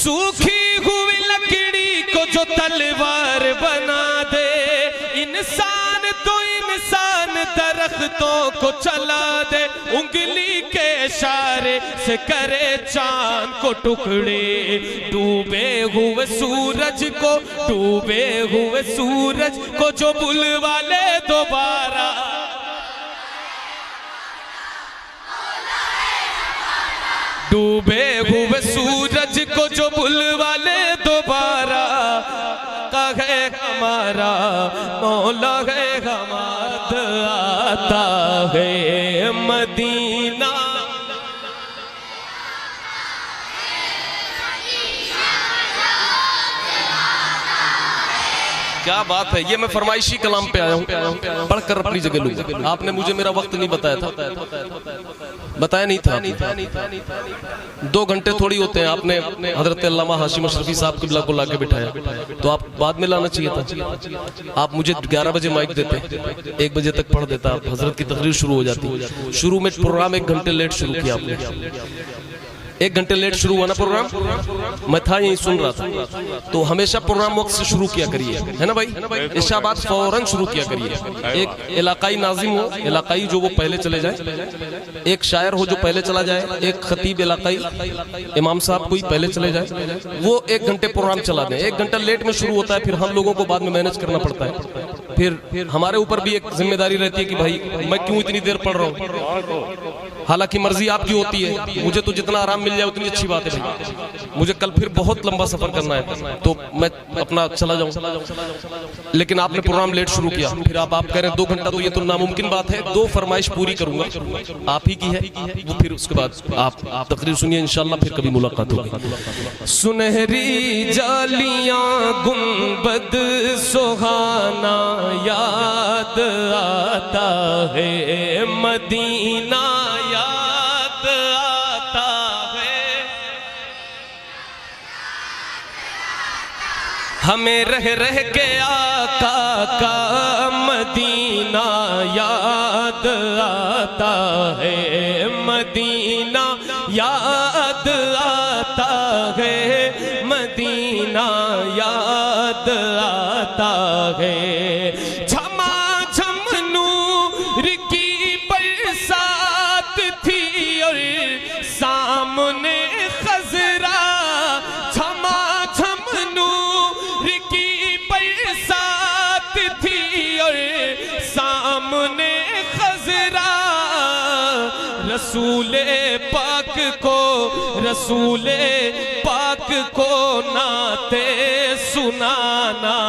सूखी हुई लकड़ी को जो तलवार बना दे, इंसान तो इंसान दरख्तों को चला दे, उंगली के इशारे से करे चांद को टुकड़े, डूबे हुए सूरज को, डूबे हुए सूरज को जो बुलवा ले दोबारा, डूबे हुए सूरज को जो बुलवा ले दोबारा, कहे हमारा मौला है हमारा, आता है मदीना। क्या बात है, ये मैं फरमाइशी कलाम पे आया हूँ, पढ़कर अपनी जगह लूँ। आपने मुझे मेरा वक्त नहीं बताया था, बताया नहीं था। 2 घंटे थोड़ी होते हैं, आपने हजरत अल्लामा हाशिम अशरफी साहब किबला को लाके बिठाया, तो आप बाद में लाना चाहिए था। आप मुझे 11 बजे माइक देते, 1 बजे तक पढ़ देता, हजरत की तकरीर शुरू हो जाती। शुरू में प्रोग्राम 1 घंटे लेट शुरू किया आपने, 1 घंटे लेट शुरू हुआ ना प्रोग्राम, मैं था यहीं सुन रहा था। तो हमेशा प्रोग्राम वक्त से शुरू किया करिए, है ना भाई, इशाबाद फौरन शुरू किया करिए। एक इलाकाई नाजिम हो, इलाकाई जो वो पहले चले जाए, एक शायर हो जो पहले चला जाए, एक खतीब इलाकाई इमाम साहब कोई पहले चले जाए, वो 1 घंटे प्रोग्राम चला दें। 1 घंटा लेट में शुरू होता है, फिर हम लोगों को बाद में मैनेज करना पड़ता है। फिर हमारे ऊपर भी एक जिम्मेदारी रहती है कि भाई मैं क्यों इतनी देर पढ़ रहा हूँ, हालांकि मर्जी आपकी होती है, मुझे तो जितना आराम मिल जाए उतनी अच्छी बात है भाई। मुझे कल फिर बहुत लंबा सफर करना है, तो मैं अपना चला जाऊं, लेकिन आपने प्रोग्राम लेट शुरू किया, फिर आप कह रहे हैं 2 घंटा, तो ये तो नामुमकिन बात है। 2 फरमाइश पूरी करूंगा, आप ही की है, वो फिर उसके बाद आप तकरीर सुनिए, इंशाल्लाह फिर कभी मुलाकात होगी। सुनहरी जालियां गुंबद सुहाना याद आता है मदीना, याद आता है हमें रह रह के आका का मदीना, याद आता है मदीना, याद आता है मदीना, याद आता है। सामने खजरा झमाझम नूर की बरसात थी, और सामने खजरा रसूले पाक को, रसूले पाक को नाते सुनाना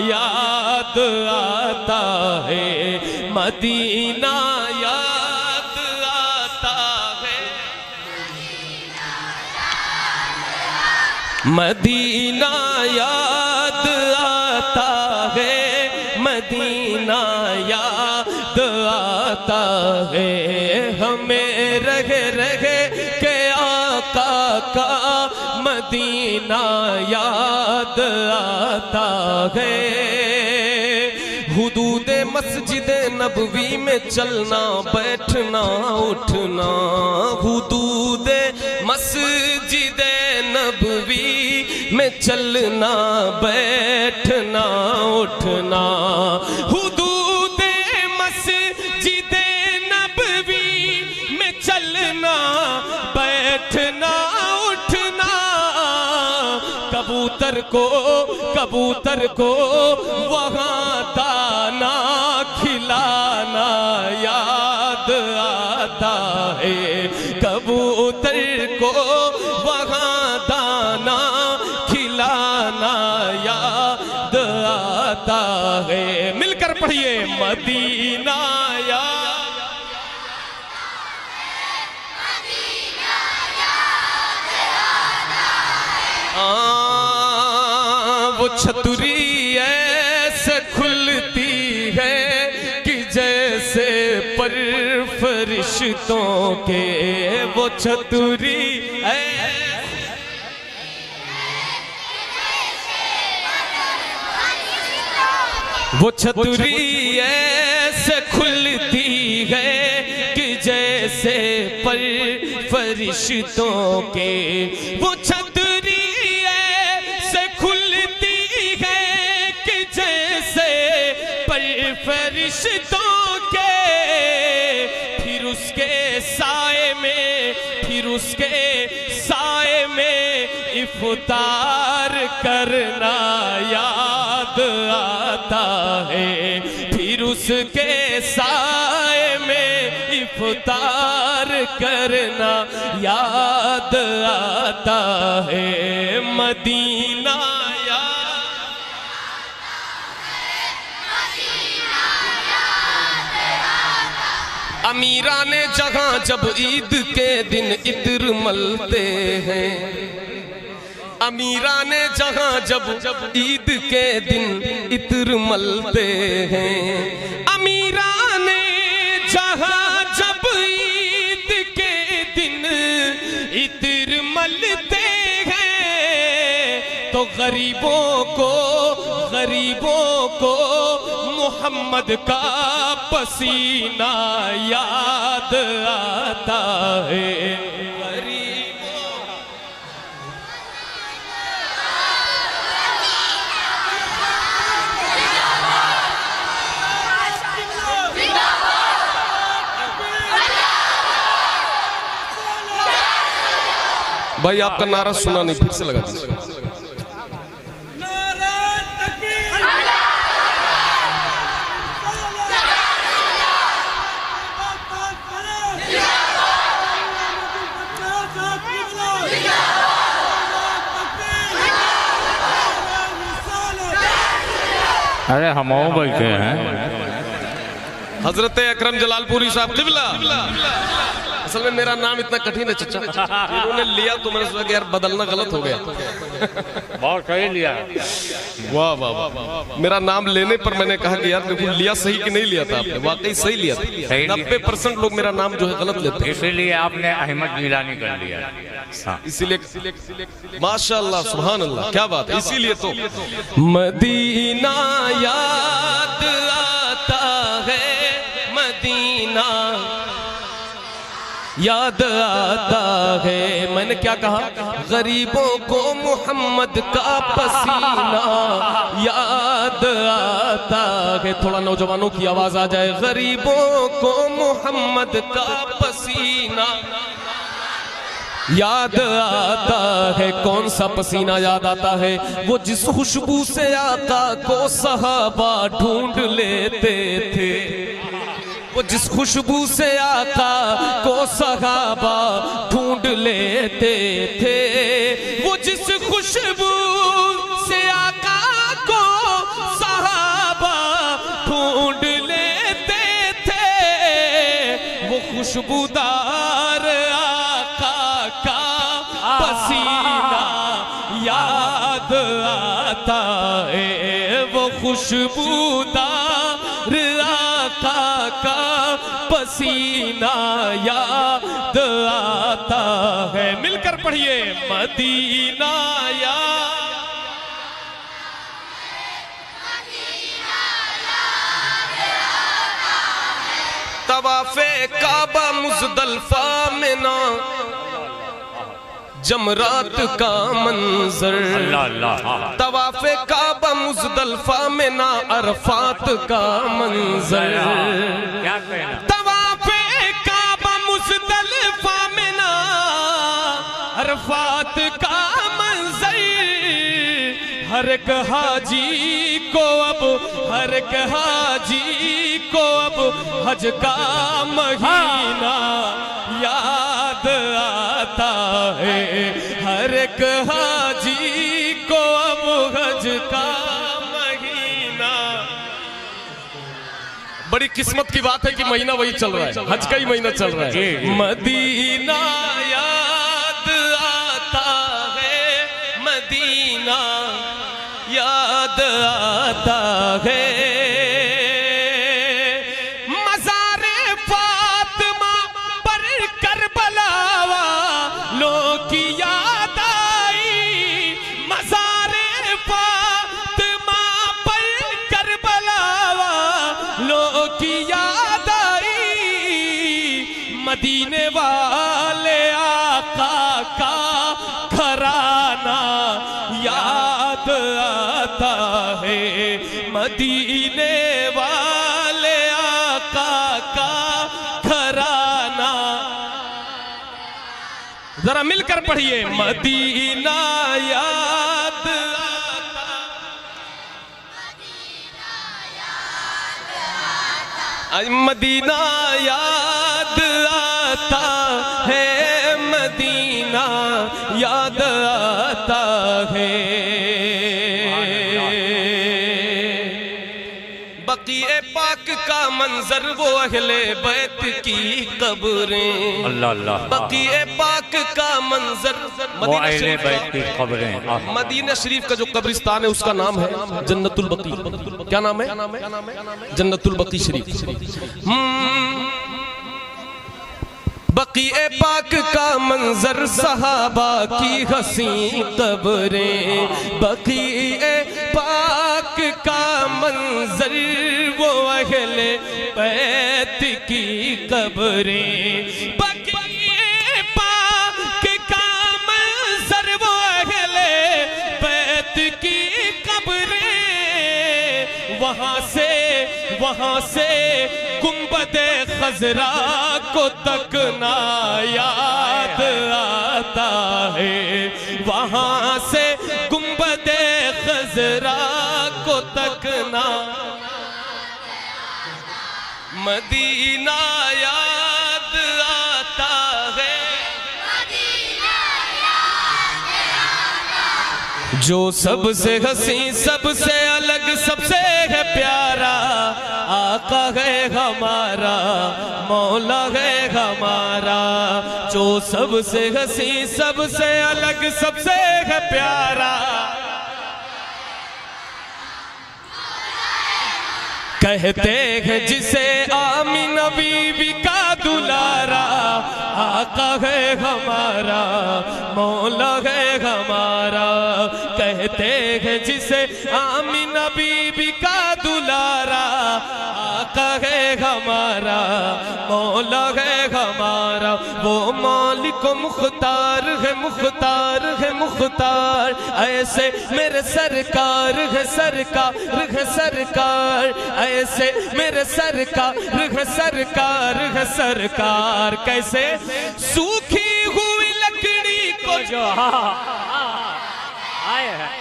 याद आता है मदीना, याद आता है मदीना, याद आता है मदीना, याद आता है हमें रह रह के आका का मदीना, याद आता है। हुदूद मस्जिद नबवी में चलना बैठना उठना, हुदूद मस्जिद नबवी में चलना बैठना उठना, हुदूद मस्जिद नबवी में चलना बैठना उठना, कबूतर को वहाँ दाना खिलाना याद आता है, कबूतर को वहाँ दाना खिलाना याद आता है। मिलकर पढ़िए मदीना वो छतरी ऐसे खुलती है कि जैसे पर फरिश्तों के, वो छतरी वो छतरी ऐसे खुलती है कि जैसे पर फरिश्तों के, वो छतरी इफ्तार करना याद आता है, फिर उसके साए में इफ्तार करना याद आता है। मदीना अमीरा ने जहां जब ईद के दिन इत्र मलते हैं, अमीरा ने जहां जब ईद के दिन इत्र मलते हैं, अमीरा ने जहां जब ईद के दिन इत्र मलते हैं, तो गरीबों को मोहम्मद का पसीना याद आता है। भाई आपका नारा सुना नहीं, फिर से लगा दीजिए। अरे हम बैठे हैं हजरत अकरम जलालपुरी साहब किबला। असल में मेरा नाम इतना कठिन है चचा, इन्होंने लिया तो मैंने सोचा कि यार बदलना गलत हो गया। बहुत सही लिया। वाह वाह वाह। मेरा नाम लेने पर मैंने कहा कि यार देखो लिया सही कि नहीं लिया था आपने, वाकई सही लिया था। 90% लोग मेरा नाम जो है गलत लेते हैं, इसीलिए आपने अहमद गिलानी कर लिया। इसीलिए माशाअल्लाह सुभान अल्लाह, क्या बात है। इसीलिए तो मदीना याद आता है, मदीना याद आता है। मैंने क्या कहा? गरीबों को मोहम्मद का पसीना याद आता है। थोड़ा नौजवानों की आवाज आ जाए। गरीबों को मोहम्मद का पसीना याद आता है। कौन सा पसीना याद आता है? वो जिस खुशबू से आका को सहाबा ढूंढ लेते थे, वो जिस खुशबू से आका को सहाबा ढूंढ लेते थे, वो जिस खुशबू से आका को सहाबा ढूंढ लेते थे, वो खुशबूदार आका का पसीना याद आता है। वो खुशबूदार आका का पसीना याद आता है। मिलकर पढ़िए मदीना याद। तवाफे काबा मुज़दलिफ़ा में ना जमरात का मंजर, तवाफे काबा मुज़दलिफ़ा में ना अरफात का मंजर, तवाफे काबा मुज़दलिफ़ा में ना अरफात का मंजर। हर एक हाजी को अब, हर एक हाजी को अब हज का महीना याद आता है। हर एक हाजी को अब हज का महीना। बड़ी किस्मत की बात है कि महीना वही चल रहा है, हज का ही महीना चल रहा है। मदीना याद आता है, मदीना याद आता है। मदीने वाले आका का घराना याद आता है। मदीने वाले आका का घराना। जरा मिलकर पढ़िए मदीना आज मदीना याद आता है, मदीना याद आता है। बकीए पाक का मंजर वो अहले बैत की कब्रें, अल्लाह अल्लाह, बकीए पाक का मंजर, वो अहले बैत की कब्रें। मदीना शरीफ का जो कब्रिस्तान है उसका नाम है जन्नतुल बकी। क्या नाम है? जन्नतुल बकी शरीफ। बकीए पाक का मंजर, सहाबा की हसी कब्रें, बकीए पाक का मंजर वो अहले बैत की कब्रें, बकीए पाक का मंजर वो अहले बैत की कब्रें। वहां से गुंबदे खजरा को तकना याद आता है, वहां से गुंबदे खजरा को तकना, मदीना याद आता है। जो सबसे हसी, सबसे अलग, सबसे है प्यारा, आका है हमारा, मौला है हमारा। जो सबसे हसी, सबसे अलग, सबसे है प्यारा, कहते हैं जिसे आमीना बीवी का दुलारा, आका है हमारा, मौला है हमारा। कहते हैं जिसे आमीना बीवी का दुलारा, आका है हमारा, मौला है हमारा। वो मालिक मुख्तार है, मुख्तार है मुख्तार, ऐसे मेरे सरकार है, सरकार है सरकार, ऐसे मेरे सरकार है, सरकार है सरकार। कैसे सूखी हुई लकड़ी को जो आए हैं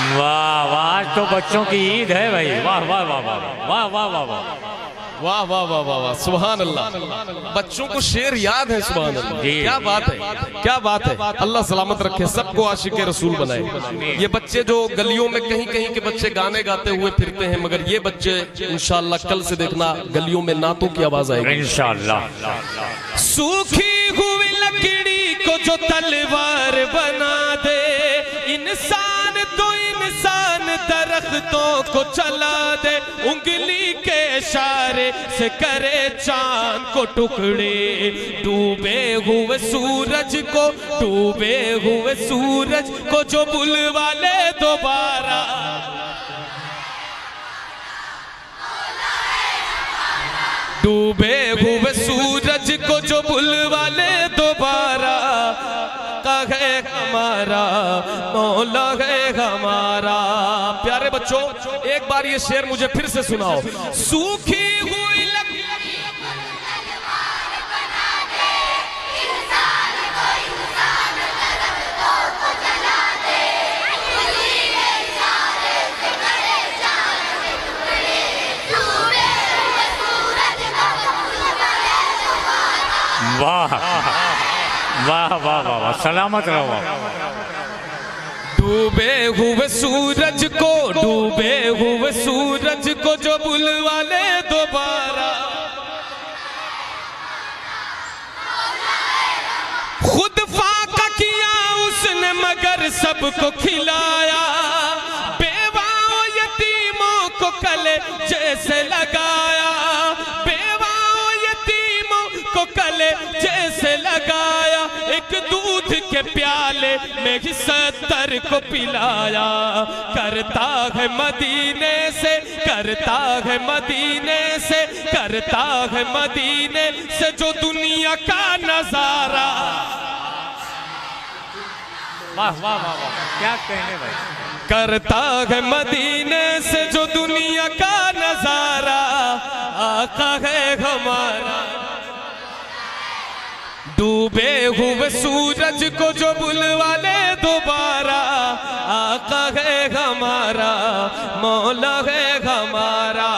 वाह वाह, आज तो बच्चों की ईद है भाई। वाह वाह वाह वाह वाह वाह वाह वाह वाह वाह वाह वाह वाह, सुभान अल्लाह। बच्चों को शेर याद है, सुभान अल्लाह। क्या बात है, क्या बात है। अल्लाह सलामत रखे, सबको आशिक रसूल बनाए। ये बच्चे जो गलियों में कहीं कहीं के बच्चे गाने गाते हुए फिरते हैं, मगर ये बच्चे इंशाअल्लाह कल से देखना गलियों में नातों की आवाज आएगी इंशाअल्लाह। सूखी हुई लकड़ी को जो तलवार बना दे, इंसान तो इंसान दरख्तों को चला दे, उंगली के इशारे से करे चांद को टुकड़े। डूबे हुए सूरज को, डूबे हुए सूरज को जो बुलवा ले दोबारा, डूबे हुए सूरज को जो बुलवा ले दोबारा, है हमारा, मौला है हमारा। प्यारे बच्चों, एक बार ये शेर मुझे फिर से सुनाओ। सूखी हुई वाह वाह वाह वाह वाह, सलामत रहो। डूबे हुए सूरज को, डूबे हुए सूरज को जो बुलवा ले दोबारा, खुद फाका किया उसने मगर सबको खिलाया, बेवाओं यतीमों को कले जैसे लगाया, बेवाओं यतीमों को कले जैसे लगाया, एक दूध के प्याले में ही 70 को पिलाया। करता है मदीने से, करता है मदीने से, करता है मदीने से जो दुनिया का नजारा। वाह वाह वाह वाह, क्या कहने भाई। करता है मदीने से जो दुनिया का आका है हमारा। डूबे हुए सूरज को जो बुलवा ले दोबारा, आका है हमारा, मौला है हमारा।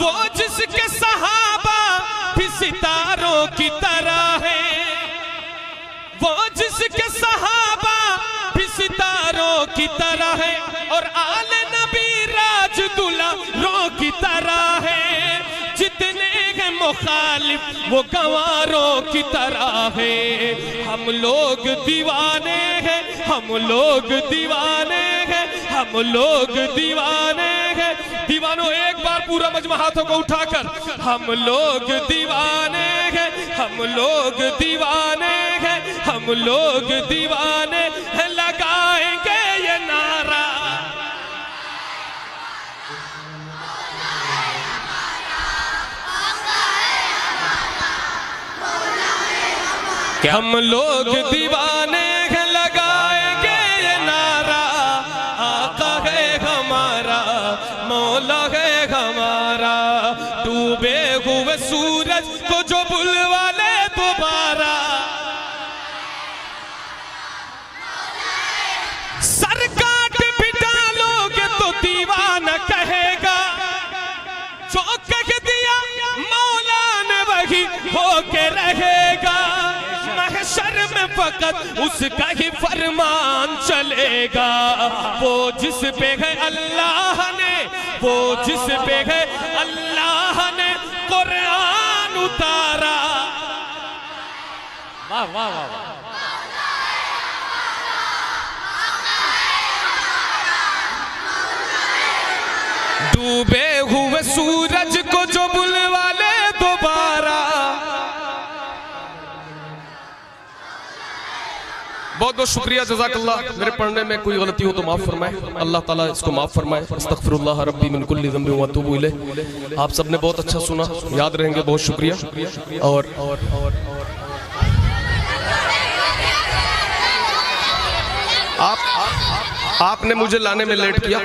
वो जिसके सहाबा भी सितारों की तरह है, वो जिसके सहाबा भी सितारों की तरह है, और आले नबी राज दुल्हरों की तरह है। जितने हैं मुखालिफ वो गंवारों की तरह है। हम लोग दीवाने हैं, हम लोग दीवाने हैं, हम लोग दीवाने हैं। दीवानों एक बार पूरा मजमा हाथों को उठाकर, हम लोग दीवाने हैं, हम लोग दीवाने हैं, हम लोग दीवाने हैं। लगाएंगे ये नारा, हम लोग दीवाने हैं, लगाएंगे ये नारा। आका है हमारा, मौला है हमारा। डूबे हुए सूरज को जो बुलवा ले दोबारा, सर काट भी डालोगे तो दीवाना कहेगा। जो कह दिया मौला ने वही होके रहेगा। महशर में फकत उसका ही फरमान चलेगा। वो जिस पे है अल्लाह ने, वो जिस पे है अल्लाह ने कुरान उतारा। वाह वाह वाह वाह। डूबे हुए सूरज को जो बुलवा ले दोबारा। बहुत बहुत शुक्रिया, जज़ाकल्लाह। मेरे पढ़ने में कोई गलती हो तो माफ़ फरमाए, अल्लाह ताला इसको माफ़ फरमाए। अस्तगफिरुल्लाह रब्बी मिन कुल्लि ज़ंबिन व अतूबु इलैह। आप सबने बहुत अच्छा सुना, याद रहेंगे, बहुत शुक्रिया। और आपने मुझे लाने में लेट किया।